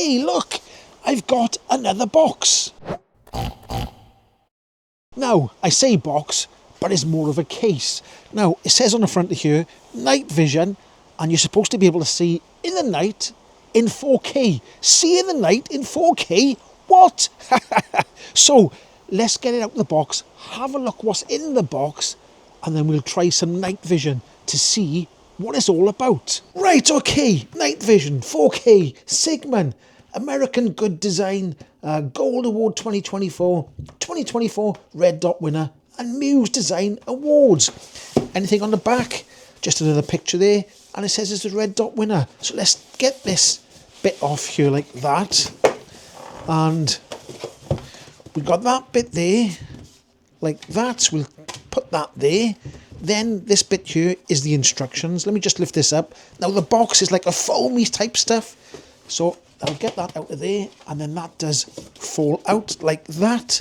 Hey, look, I've got another box. Now, I say box, but it's more of a case. Now, it says on the front of here, night vision, and you're supposed to be able to see in the night in 4K. See in the night in 4K? What? So, let's get it out of the box, have a look what's in the box, and then we'll try some night vision to see what it's all about. Right, okay, night vision, 4K, CIGMAN, American Good Design, Gold Award 2024, 2024 Red Dot winner, and Muse Design Awards. Anything on the back? Just another picture there, and it says it's a Red Dot winner. So let's get this bit off here like that, and we've got that bit there, like that, so we'll put that there. Then this bit here is the instructions. Let me just lift this up. Now the box is like a foamy type stuff, so I'll get that out of there, and then that does fall out like that.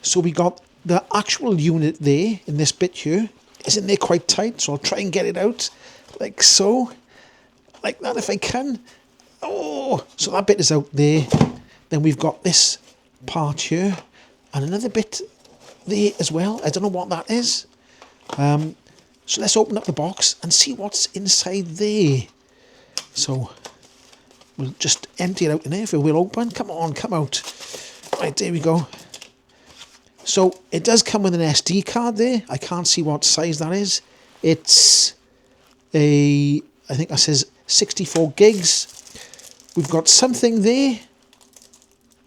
So we got the actual unit there in this bit here. It's in there quite tight, so I'll try and get it out like so, like that if I can. Oh, so that bit is out there. Then we've got this part here and another bit there as well. I don't know what that is. So let's open up the box and see what's inside there. So we'll just empty it out in there if it will open. Come on, come out. Right, there we go. So it does come with an SD card there. I can't see what size that is. It's I think that says 64 gigs. We've got something there.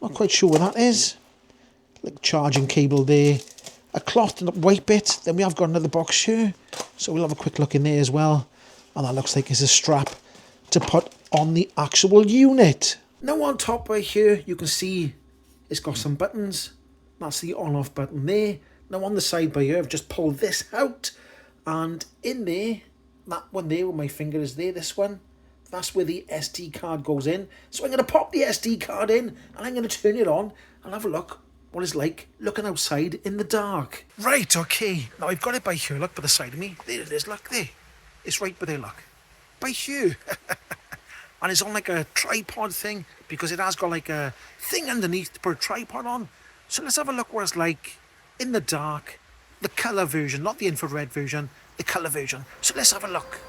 Not quite sure what that is. Like charging cable there. A cloth and a white bit. Then we have got another box here. So we'll have a quick look in there as well. And that looks like it's a strap to put on the actual unit. Now on top right here, you can see it's got some buttons. That's the on-off button there. Now on the side by here, I've just pulled this out. And in there, that one there where my finger is there, this one, that's where the SD card goes in. So I'm going to pop the SD card in and I'm going to turn it on and have a look what it's like looking outside in the dark. Right, okay. Now I've got it by here, look by the side of me. There it is, look there. It's right by there, look. By here. And it's on like a tripod thing because it has got like a thing underneath to put a tripod on. So let's have a look what it's like in the dark. The colour version, not the infrared version, the colour version. So let's have a look.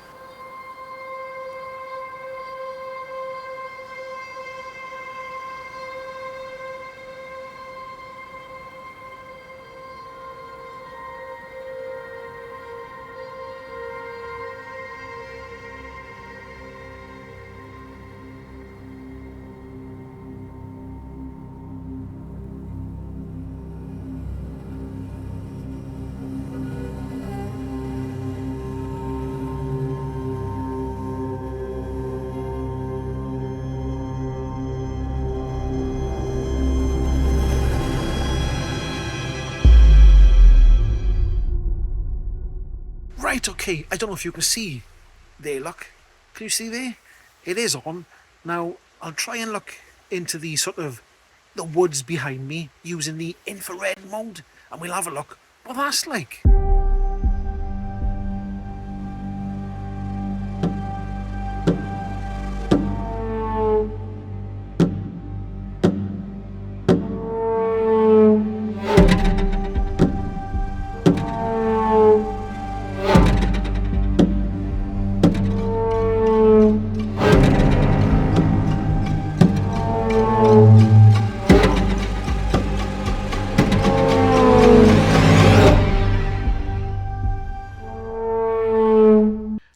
Right, okay, I don't know if you can see there, look. Can you see there? It is on. Now, I'll try and look into the sort of the woods behind me using the infrared mode, and we'll have a look what that's like.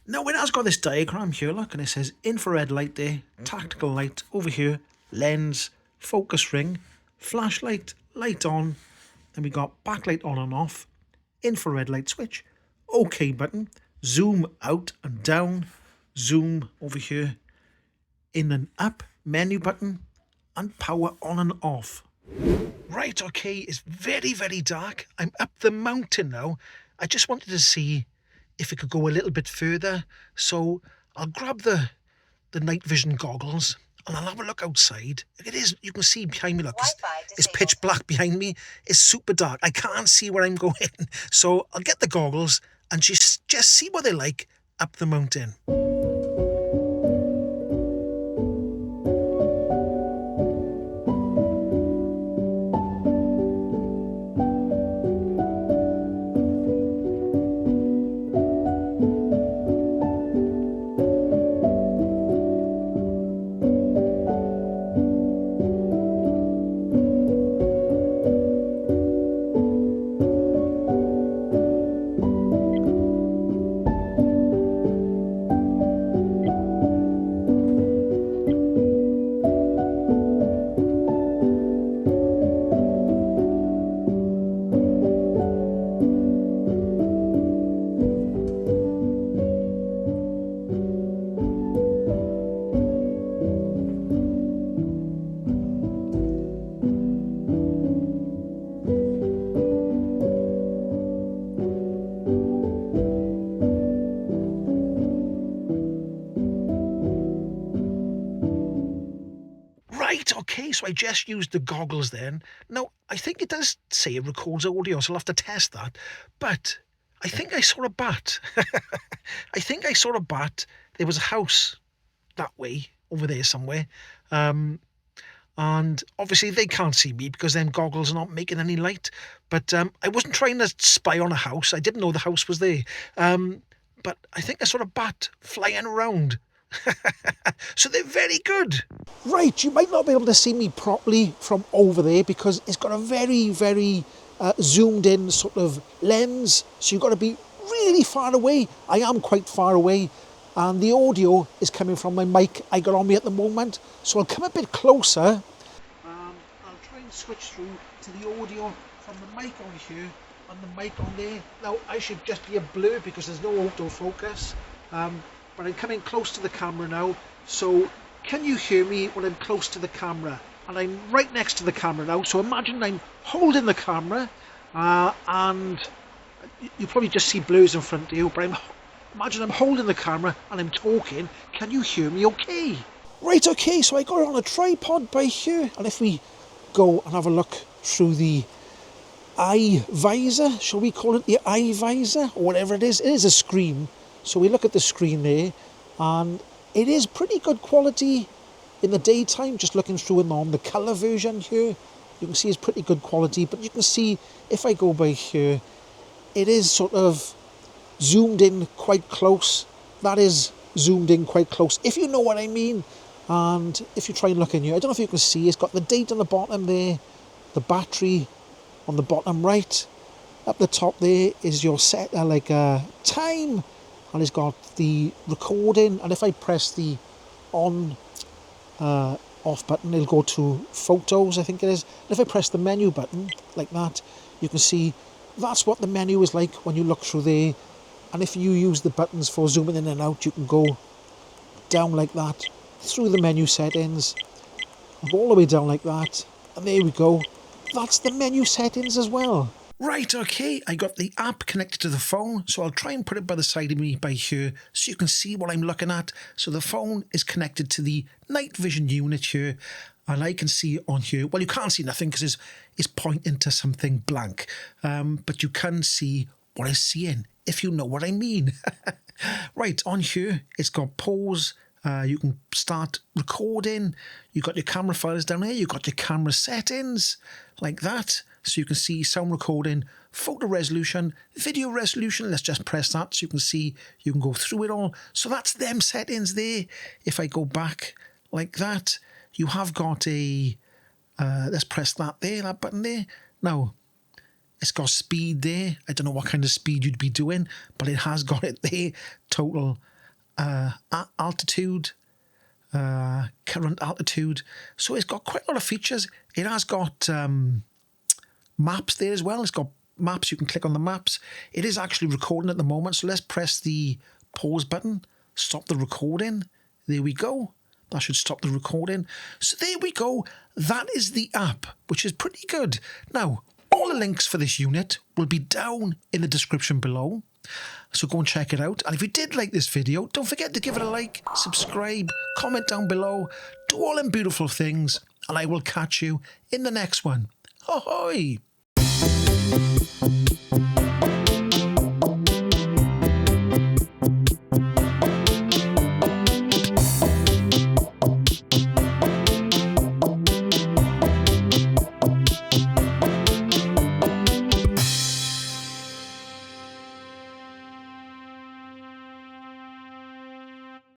Now it has got this diagram here, look, and it says infrared light there, tactical light over here, lens, focus ring, flashlight, light on, then we got backlight on and off, infrared light switch, OK button, zoom out and down, zoom over here, in and up, menu button, and power on and off. Right, okay, it's very, very dark. I'm up the mountain now. I just wanted to see if it could go a little bit further, so I'll grab the night vision goggles and I'll have a look outside. It is, you can see behind me, look, it's pitch black behind me. It's super dark. I can't see where I'm going. So I'll get the goggles and just see what they're like up the mountain. Right, okay, so I just used the goggles then. Now, I think it does say it records audio, so I'll have to test that. But I think I saw a bat. I think I saw a bat. There was a house that way, over there somewhere. And obviously they can't see me because them goggles are not making any light. But I wasn't trying to spy on a house. I didn't know the house was there. But I think I saw a bat flying around. So they're very good. Right, you might not be able to see me properly from over there because it's got a very, very zoomed in sort of lens. So you've got to be really far away. I am quite far away. And the audio is coming from my mic I got on me at the moment. So I'll come a bit closer. I'll try and switch through to the audio from the mic on here and the mic on there. Now, I should just be a blur because there's no autofocus. But I'm coming close to the camera now. So can you hear me when I'm close to the camera? And I'm right next to the camera now. So imagine I'm holding the camera and you probably just see blurs in front of you. But imagine I'm holding the camera and I'm talking. Can you hear me okay? Right, okay, so I got it on a tripod by here. And if we go and have a look through the eye visor, shall we call it the eye visor? Or whatever it is a screen. So we look at the screen there, and it is pretty good quality in the daytime, just looking through it on the colour version here. You can see it's pretty good quality, but you can see if I go by here, it is sort of zoomed in quite close. That is zoomed in quite close, if you know what I mean. And if you try and look in here, I don't know if you can see, it's got the date on the bottom there, the battery on the bottom right. Up the top there is your set, time. And it's got the recording, and if I press the on off button, it'll go to photos, I think it is. And if I press the menu button like that, you can see that's what the menu is like when you look through there. And if you use the buttons for zooming in and out, you can go down like that through the menu settings, go all the way down like that, and there we go. That's the menu settings as well. Right, okay, I got the app connected to the phone, so I'll try and put it by the side of me by here so you can see what I'm looking at. So the phone is connected to the night vision unit here, and I can see on here, well, you can't see nothing because it's pointing to something blank, but you can see what I'm seeing, if you know what I mean. Right, on here, it's got pause. You can start recording. You've got your camera files down here. You've got your camera settings like that. So you can see sound recording, photo resolution, video resolution. Let's just press that so you can see, you can go through it all. So that's them settings there. If I go back like that, you have got a, let's press that there, that button there. Now, it's got speed there. I don't know what kind of speed you'd be doing, but it has got it there. Total altitude, current altitude. So it's got quite a lot of features. It has got maps there as well. It's got maps. You can click on the maps. It is actually recording at the moment. So let's press the pause button. Stop the recording. There we go. That should stop the recording. So there we go. That is the app, which is pretty good. Now, all the links for this unit will be down in the description below. So go and check it out. And if you did like this video, don't forget to give it a like, subscribe, comment down below, do all them beautiful things, and I will catch you in the next one. Ahoy!